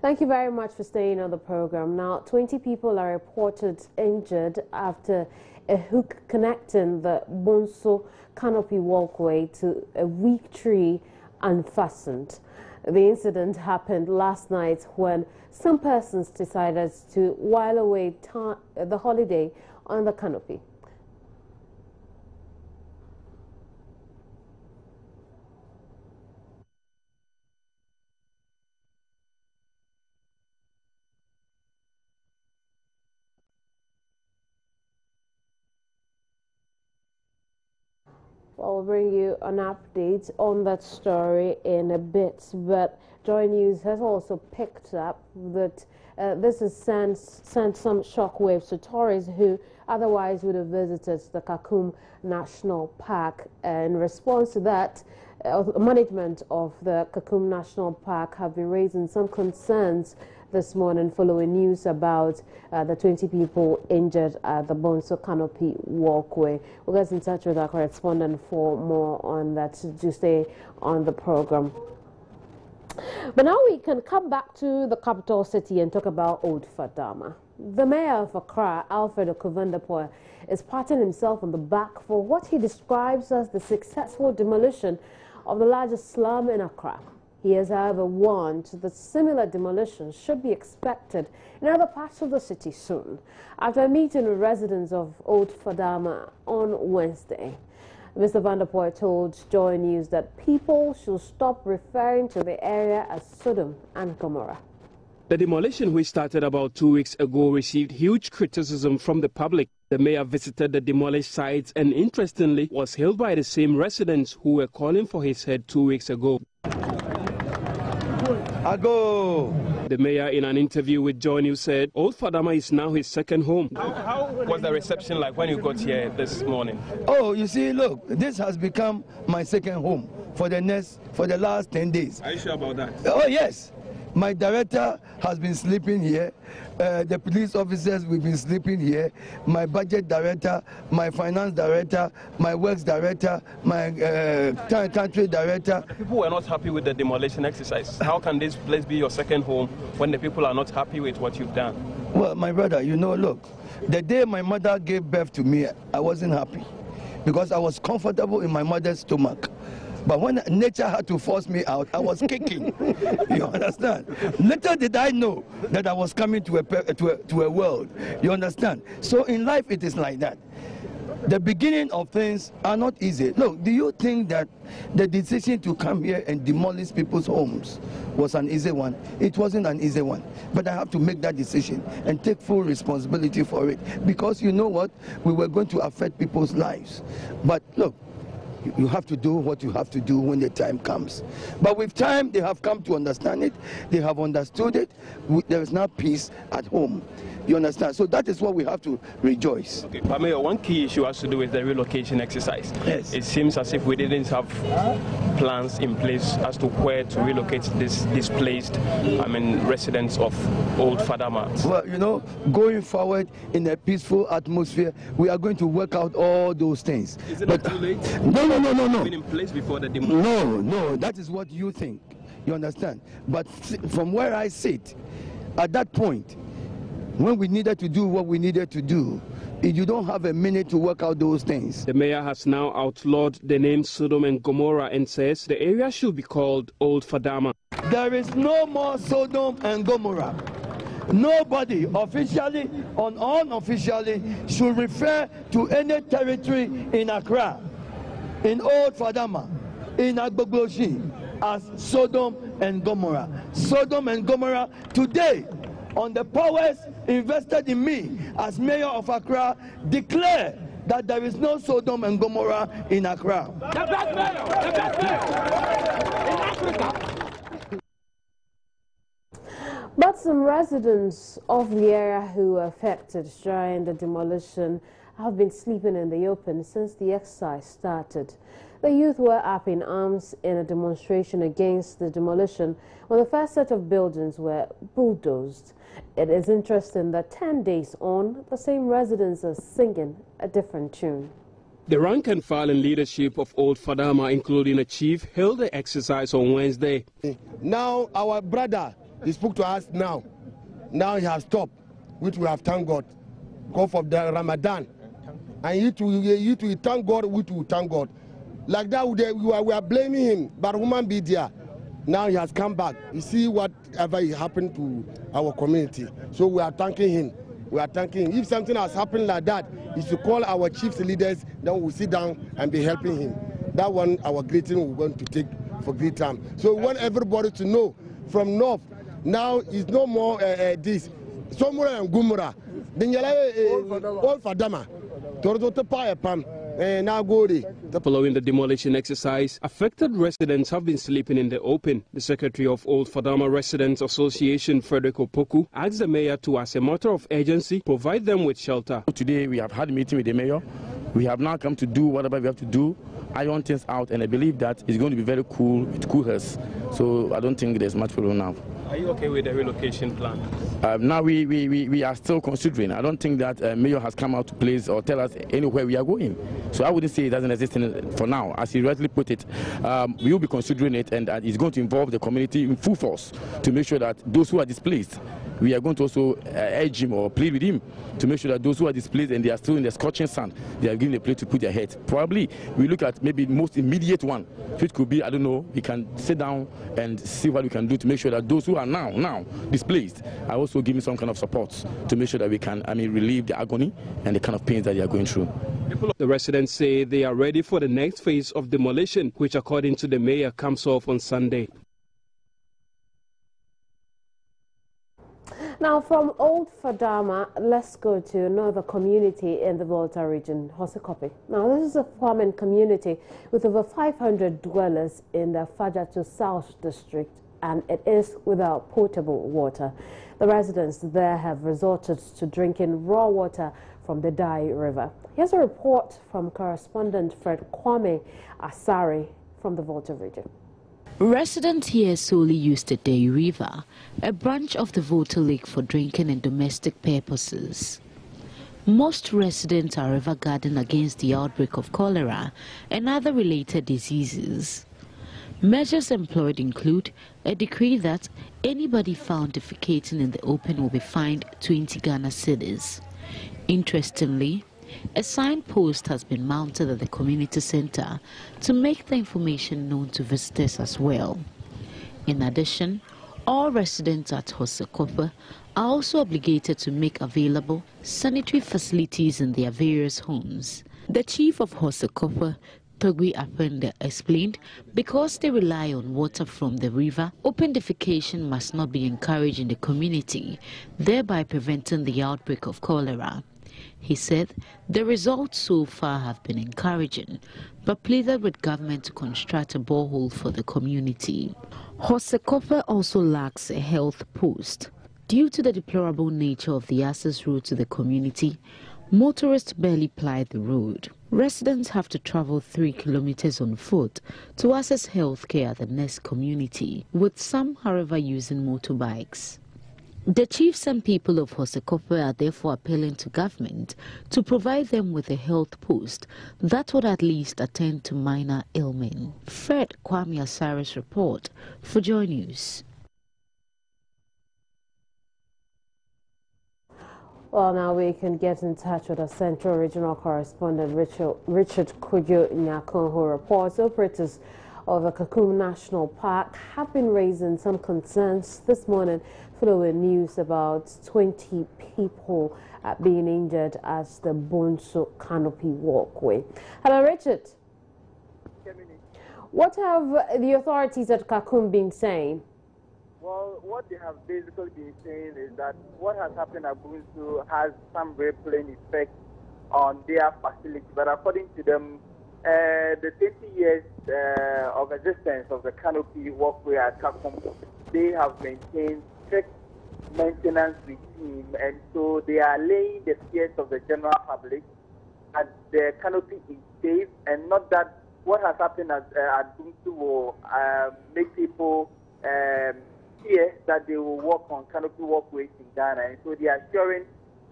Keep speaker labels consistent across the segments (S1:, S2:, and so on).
S1: Thank you very much for staying on the program. Now, 20 people are reported injured after a hook connecting the Bonso Canopy walkway to a weak tree unfastened. The incident happened last night when some persons decided to while away the holiday on the canopy. I'll bring you an update on that story in a bit, but Joy News has also picked up that this has sent some shockwaves to tourists who otherwise would have visited the Kakum National Park. In response to that, management of the Kakum National Park have been raising some concerns this morning following news about the 20 people injured at the Bonso Canopy walkway. We'll get in touch with our correspondent for more on that. To stay on the program. But now we can come back to the capital city and talk about Old Fadama. The mayor of Accra, Alfred Okuvandapoya, is patting himself on the back for what he describes as the successful demolition of the largest slum in Accra. He has, however, warned that similar demolitions should be expected in other parts of the city soon. After a meeting with residents of Old Fadama on Wednesday, Mr. Vanderpoel told Joy News that people should stop referring to the area as Sodom and Gomorrah.
S2: The demolition, which started about 2 weeks ago, received huge criticism from the public. The mayor visited the demolished sites and, interestingly, was hailed by the same residents who were calling for his head 2 weeks ago. The mayor, in an interview with Joy News, said Old Fadama is now his second home.
S3: How was the reception like when you got here this morning?
S4: Oh, you see, look, this has become my second home for the last 10 days.
S3: Are you sure about that?
S4: Oh, yes. My director has been sleeping here. The police officers will be sleeping here. My budget director, my finance director, my works director, my country director.
S3: People were not happy with the demolition exercise. How can this place be your second home when the people are not happy with what you've done?
S4: Well, my brother, you know, look, the day my mother gave birth to me, I wasn't happy because I was comfortable in my mother's stomach. But when nature had to force me out, I was kicking. You understand? Little did I know that I was coming to a world. You understand? So in life, it is like that. The beginning of things are not easy. Look, do you think that the decision to come here and demolish people's homes was an easy one? It wasn't an easy one. But I have to make that decision and take full responsibility for it. Because you know what? We were going to affect people's lives. But look, you have to do what you have to do when the time comes. But with time, they have come to understand it. They have understood it. There is now peace at home. You understand? So that is what we have to rejoice.
S3: Okay. But Mayor, one key issue has to do with the relocation exercise.
S4: Yes.
S3: It seems as if we didn't have plans in place as to where to relocate this displaced, residents of Old Fadama.
S4: Well, you know, going forward in a peaceful atmosphere, we are going to work out all those things.
S3: Is it not too late?
S4: No.
S3: Been in place before the demolition?
S4: No, that is what you think. You understand? But from where I sit, at that point, when we needed to do what we needed to do, you don't have a minute to work out those things.
S2: The mayor has now outlawed the name Sodom and Gomorrah and says the area should be called Old Fadama.
S4: There is no more Sodom and Gomorrah. Nobody, officially or unofficially, should refer to any territory in Accra, in Old Fadama, in Agbogboshi, as Sodom and Gomorrah. Sodom and Gomorrah today, on the powers invested in me as mayor of Accra, declare that there is no Sodom and Gomorrah in Accra.
S5: The best mayor in Africa.
S1: But some residents of the area who were affected during the demolition have been sleeping in the open since the exercise started. The youth were up in arms in a demonstration against the demolition when the first set of buildings were bulldozed. It is interesting that 10 days on, the same residents are singing a different tune.
S2: The rank and file and leadership of Old Fadama, including a chief, held the exercise on Wednesday.
S6: Now our brother He spoke to us now. Now he has stopped, which we have thanked God. God for the Ramadan. And you to thank God, we to thank God. Like that, we are blaming him, but woman be there. Now he has come back. You see whatever happened to our community. So we are thanking him. We are thanking him. If something has happened like that, he should call our chiefs leaders, then we'll sit down and be helping him. That one, our greeting, we're going to take for great time. So we want everybody to know from north, now is no more this. Somura and Gumura. All Fadama.
S2: Following the demolition exercise, affected residents have been sleeping in the open. The secretary of Old Fadama Residents Association, Frederick Opoku, asked the mayor to, as a matter of urgency, provide them with shelter.
S7: Today we have had a meeting with the mayor. We have now come to do whatever we have to do, iron things out, and I believe that it's going to be very cool. It cool us. So I don't think there's much problem now.
S3: Are you okay with the relocation plan?
S7: Now we are still considering. I don't think that mayor has come out to place or tell us anywhere we are going. So I wouldn't say it doesn't exist for now. As he rightly put it, we will be considering it, and it's going to involve the community in full force to make sure that those who are displaced, we are going to also urge him or plead with him to make sure that those who are displaced and they are still in the scorching sun, they are given a place to put their head. Probably we look at maybe the most immediate one, which could be, I don't know, we can sit down and see what we can do to make sure that those who are now displaced are also given some kind of support to make sure that we can, relieve the agony and the kind of pains that they are going through.
S2: The residents say they are ready for the next phase of demolition, which according to the mayor comes off on Sunday.
S1: Now, from Old Fadama, let's go to another community in the Volta region, Hosokawa. Now, this is a farming community with over 500 dwellers in the Fajatu South district, and it is without potable water. The residents there have resorted to drinking raw water from the Dai River. Here's a report from correspondent Fred Kwame Asari from the Volta region.
S8: Residents here solely use the Dai River, a branch of the Volta Lake, for drinking and domestic purposes. Most residents are river guarding against the outbreak of cholera and other related diseases. Measures employed include a decree that anybody found defecating in the open will be fined 20 Ghana cedis. Interestingly, a signpost has been mounted at the community center to make the information known to visitors as well. In addition, all residents at Hosokawa are also obligated to make available sanitary facilities in their various homes. The chief of Hosokawa, Togui Apenda, explained because they rely on water from the river, open defecation must not be encouraged in the community, thereby preventing the outbreak of cholera. He said the results so far have been encouraging, but pleaded with government to construct a borehole for the community. Hosokawa also lacks a health post. Due to the deplorable nature of the access road to the community, motorists barely ply the road. Residents have to travel 3 kilometers on foot to access health care at the next community, with some, however, using motorbikes. The chiefs and people of Hosokawa are therefore appealing to government to provide them with a health post that would at least attend to minor ailment. Fred Kwame Asari's report for Joy News.
S1: Well, now we can get in touch with our Central Regional Correspondent Richard Kujo Nyakon, who reports operators of the Kakum National Park have been raising some concerns this morning following news about 20 people being injured at the Bonso Canopy walkway. Hello, Richard. What have the authorities at Kakum been saying?
S9: Well, what they have basically been saying is that what has happened at Bonso has some rippling effect on their facility, but according to them, the 20 years of existence of the Canopy walkway at Kakum, they have maintained strict maintenance regime, and so they are laying the fears of the general public that the Canopy is safe, and not that what has happened at Bonso will make people fear that they will walk on Canopy walkways in Ghana, and so they are assuring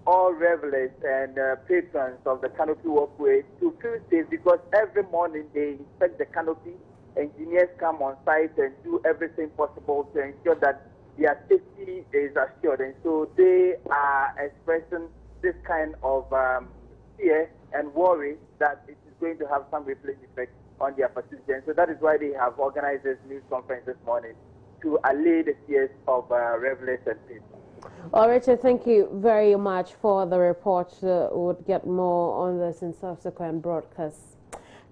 S9: all revelers and patrons of the Canopy walkway to feel safe, because every morning they inspect the canopy. Engineers come on site and do everything possible to ensure that their safety is assured. And so they are expressing this kind of fear and worry that it is going to have some rippling effect on their facility. And so that is why they have organized this news conference this morning to allay the fears of revelers and people.
S1: Well, Richard, thank you very much for the report. We'll get more on this in subsequent broadcasts.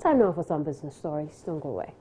S1: Time now for some business stories. Don't go away.